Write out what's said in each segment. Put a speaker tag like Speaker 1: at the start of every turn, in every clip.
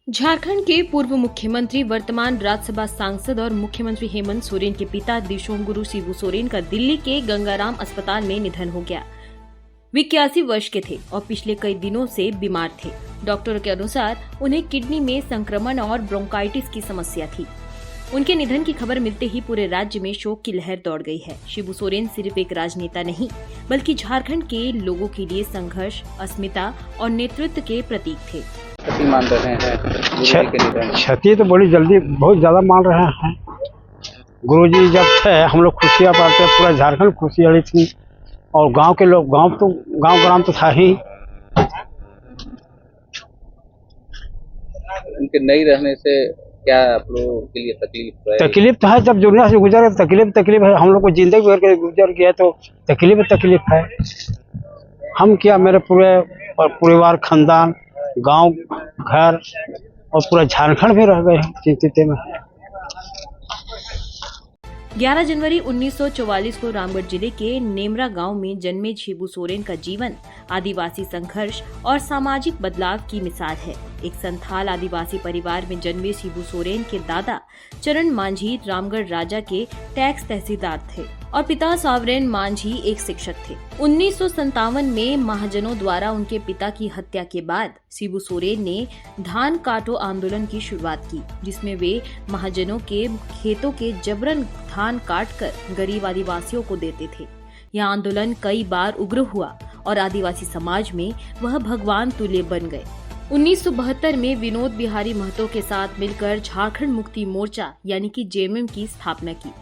Speaker 1: झारखंड के पूर्व मुख्यमंत्री, वर्तमान राज्यसभा सांसद और मुख्यमंत्री हेमंत सोरेन के पिता दिशोमगुरु शिबू सोरेन का दिल्ली के गंगाराम अस्पताल में निधन हो गया। वे 81 वर्ष के थे और पिछले कई दिनों से बीमार थे। डॉक्टरों के अनुसार उन्हें किडनी में संक्रमण और ब्रोंकाइटिस की समस्या थी। उनके निधन की खबर मिलते ही पूरे राज्य में शोक की लहर दौड़ गई है। शिबू सोरेन सिर्फ एक राजनेता नहीं, बल्कि झारखंड के लोगों के लिए संघर्ष, अस्मिता और नेतृत्व के प्रतीक थे।
Speaker 2: क्षति मान रहे हैं
Speaker 3: क्षति तो बड़ी जल्दी बहुत ज्यादा मान रहे हैं। गुरुजी जब थे हम लोग खुशियाँ पाते, पूरा झारखंड खुशी अड़ी थी और गांव के लोग, गांव ग्राम तो था ही।
Speaker 2: उनके नहीं रहने से क्या आप लोगों के लिए तकलीफ है?
Speaker 3: तकलीफ तो है, जब दुनिया से गुजर गए तकलीफ है। हम लोग को जिंदगी भर के गुजर गया तो तकलीफ है। हम क्या, मेरे पूरे परिवार, खानदान, गांव घर और पूरा झारखंड में रह गए हैं चिंतित में।
Speaker 1: 11 जनवरी 1944 को रामगढ़ जिले के नेमरा गांव में जन्मे शिबू सोरेन का जीवन आदिवासी संघर्ष और सामाजिक बदलाव की मिसाल है। एक संथाल आदिवासी परिवार में जन्मे शिबू सोरेन के दादा चरण मांझी रामगढ़ राजा के टैक्स तहसीलदार थे और पिता सॉवरेन मांझी एक शिक्षक थे। 1957 में महाजनों द्वारा उनके पिता की हत्या के बाद शिबू सोरेन ने धान काटो आंदोलन की शुरुआत की, जिसमें वे महाजनों के खेतों के जबरन धान काटकर गरीब आदिवासियों को देते थे। यह आंदोलन कई बार उग्र हुआ और आदिवासी समाज में वह भगवान तुल्य बन गए। 1972 में विनोद बिहारी महतो के साथ मिलकर झारखंड मुक्ति मोर्चा यानी कि जेएमएम की स्थापना की।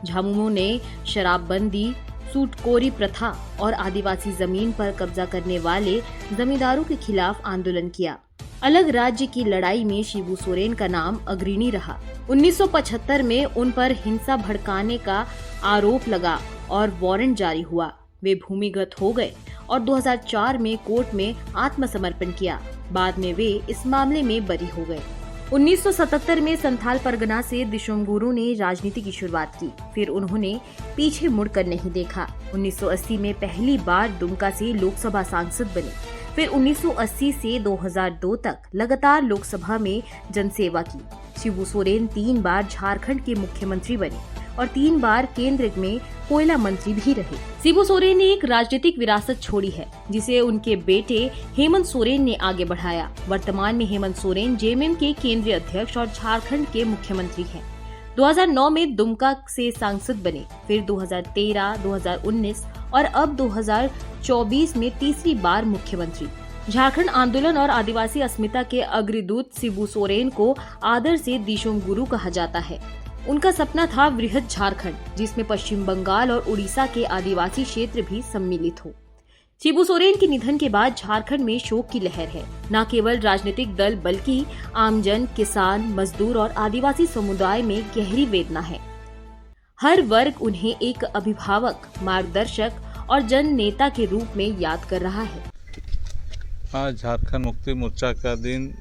Speaker 1: झामुमो ने शराबबंदी, सूटकोरी प्रथा और आदिवासी जमीन पर कब्जा करने वाले जमींदारों के खिलाफ आंदोलन किया। अलग राज्य की लड़ाई में शिबू सोरेन का नाम अग्रणी रहा। 1975 में उन पर हिंसा भड़काने का आरोप लगा और वारंट जारी हुआ। वे भूमिगत हो गए और 2004 में कोर्ट में आत्मसमर्पण किया। बाद में वे इस मामले में बरी हो गए। 1977 में संथाल परगना से दिशोमगुरु ने राजनीति की शुरुआत की। फिर उन्होंने पीछे मुड़कर नहीं देखा। 1980 में पहली बार दुमका से लोकसभा सांसद बने। फिर 1980 से 2002 तक लगातार लोकसभा में जनसेवा की। शिबू सोरेन 3 बार झारखंड के मुख्यमंत्री बने और 3 बार केंद्र में कोयला मंत्री भी रहे। शिबू सोरेन ने एक राजनीतिक विरासत छोड़ी है, जिसे उनके बेटे हेमंत सोरेन ने आगे बढ़ाया। वर्तमान में हेमंत सोरेन जेएमएम के केंद्रीय अध्यक्ष और झारखंड के मुख्यमंत्री हैं। 2009 में दुमका से सांसद बने, फिर 2013, 2019 और अब 2024 में तीसरी बार मुख्यमंत्री। झारखंड आंदोलन और आदिवासी अस्मिता के अग्रदूत शिबू सोरेन को आदर से दिशोमगुरु कहा जाता है। उनका सपना था वृहद झारखंड, जिसमें पश्चिम बंगाल और उड़ीसा के आदिवासी क्षेत्र भी सम्मिलित हो। शिबू सोरेन के निधन के बाद झारखंड में शोक की लहर है। न केवल राजनीतिक दल बल्कि आमजन, किसान, मजदूर और आदिवासी समुदाय में गहरी वेदना है। हर वर्ग उन्हें एक अभिभावक, मार्गदर्शक और जन नेता के रूप में याद कर रहा है।
Speaker 4: आज झारखंड मुक्ति मोर्चा का दिन।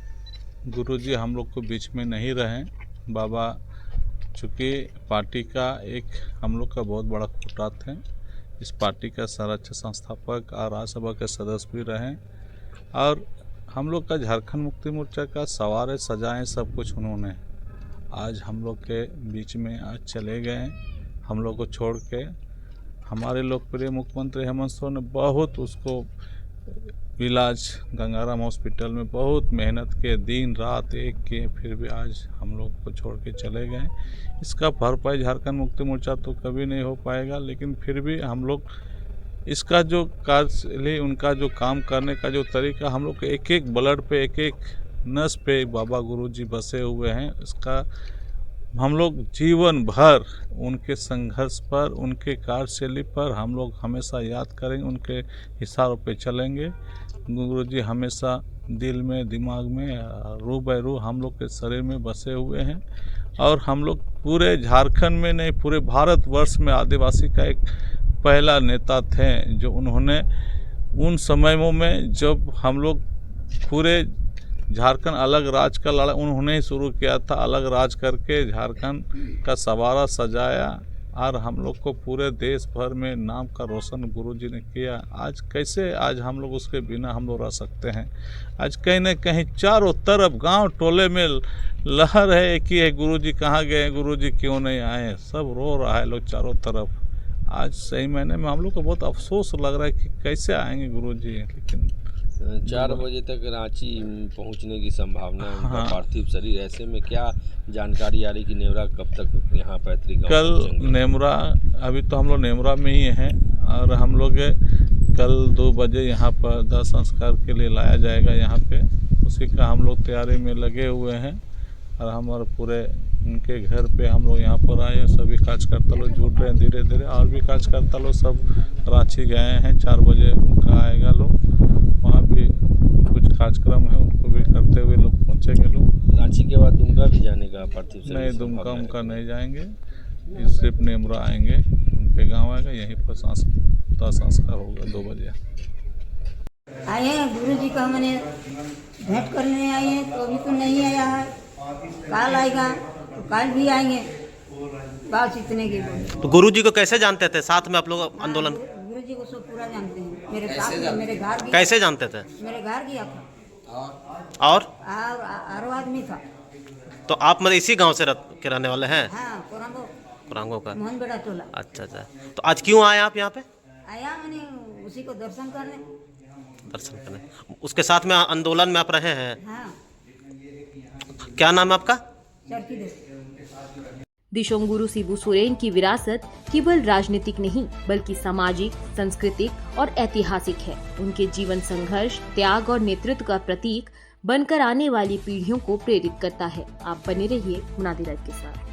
Speaker 4: गुरुजी हम लोग को बीच में नहीं रहे। बाबा चूँकि पार्टी का एक हम लोग का बहुत बड़ा खुटा थे। इस पार्टी का सर्वोच्च संस्थापक और राज्यसभा के सदस्य भी रहे और हम लोग का झारखंड मुक्ति मोर्चा का सवार सजाएं सब कुछ उन्होंने। आज हम लोग के बीच में आज चले गए। हम लोग को छोड़ के हमारे लोकप्रिय मुख्यमंत्री हेमंत सोरेन ने बहुत उसको इलाज गंगाराम हॉस्पिटल में बहुत मेहनत के, दिन रात एक किए, फिर भी आज हम लोग को छोड़ के चले गए। इसका भरपाई झारखंड मुक्ति मोर्चा तो कभी नहीं हो पाएगा, लेकिन फिर भी हम लोग इसका जो कार्य, उनका जो काम करने का जो तरीका, हम लोग के एक एक ब्लड पे, एक एक नस पे बाबा गुरुजी बसे हुए हैं। इसका हम लोग जीवन भर उनके संघर्ष पर, उनके कार्यशैली पर हम लोग हमेशा याद करेंगे, उनके हिसाब पे चलेंगे। गुरुजी हमेशा दिल में, दिमाग में, रूह ब हम लोग के शरीर में बसे हुए हैं और हम लोग पूरे झारखंड में नहीं, पूरे भारतवर्ष में आदिवासी का एक पहला नेता थे, जो उन्होंने उन समयों में जब हम लोग पूरे झारखंड अलग राज का लड़ा, उन्होंने ही शुरू किया था। अलग राज करके झारखंड का सवारा सजाया और हम लोग को पूरे देश भर में नाम का रोशन गुरुजी ने किया। आज कैसे आज हम लोग उसके बिना हम लोग रह सकते हैं। आज कहीं न कहीं चारों तरफ गांव टोले में लहर है कि है गुरुजी कहाँ गए, गुरुजी क्यों नहीं आए, सब रो रहा है लोग चारों तरफ। आज सही महीने में हम लोग को बहुत अफसोस लग रहा है कि कैसे आएंगे गुरुजी, लेकिन
Speaker 5: 4 बजे तक रांची पहुंचने की संभावना है उनका
Speaker 4: हाँ।
Speaker 5: पार्थिव शरीर। ऐसे में क्या जानकारी आ रही कि नेवरा कब तक यहाँ पैतृक गांव
Speaker 4: कल
Speaker 5: पहुंचेंगे?
Speaker 4: नेमरा, अभी तो हम लोग नेमरा में ही हैं और हम लोग कल 2 बजे यहाँ पर दाह संस्कार के लिए लाया जाएगा यहाँ पे। उसी का हम लोग तैयारी में लगे हुए हैं और हमारे पूरे उनके घर पे हम लोग यहाँ पर आए। सभी कार्यकर्ता लोग जुट रहे हैं धीरे धीरे, और भी कार्यकर्ता लोग सब रांची गए हैं। 4 बजे उनका आएगा लोग, वहाँ भी कुछ कार्यक्रम है उनको भी करते हुए लोग पहुँचेंगे लोग।
Speaker 5: रांची के बाद दुमका भी जाने का पार्थिव शरीर?
Speaker 4: नहीं, दुमका उनका नहीं जाएंगे, ये सिर्फ नेमरा आएंगे, उनके गाँव आएगा, यहीं पर संस्कार होगा 2 बजे।
Speaker 6: आए हैं गुरु जी का मैंने भेंट करने आए हैं, तो अभी तो नहीं आया है। कल आएगा तो कल भी आएंगे, बस इतने की बोले।
Speaker 7: तो गुरुजी को कैसे जानते थे? साथ में आप लोग आंदोलन
Speaker 6: गुरु जी को सब पूरा जानते हैं। मेरे साथ में मेरे घर गया,
Speaker 7: कैसे जानते थे?
Speaker 6: मेरे घर गया था
Speaker 7: और
Speaker 6: और आदमी था।
Speaker 7: तो आप मतलब इसी गांव से के रहने वाले हैं?
Speaker 6: हाँ, कोरंगो
Speaker 7: कुरांगो का।
Speaker 6: मोहन बेड़ा टोला।
Speaker 7: अच्छा अच्छा, तो आज क्यों आए आप यहाँ पे?
Speaker 6: आया मैंने उसी को दर्शन करने।
Speaker 7: दर्शन करने। उसके साथ में आंदोलन में आप रहे हैं?
Speaker 6: हाँ,
Speaker 7: क्या नाम है आपका?
Speaker 6: चरखी दे।
Speaker 1: दिशोंगुरु शिबू सोरेन की विरासत केवल राजनीतिक नहीं बल्कि सामाजिक, सांस्कृतिक और ऐतिहासिक है। उनके जीवन संघर्ष, त्याग और नेतृत्व का प्रतीक बनकर आने वाली पीढ़ियों को प्रेरित करता है। आप बने रहिए मुनादी लाइव के साथ।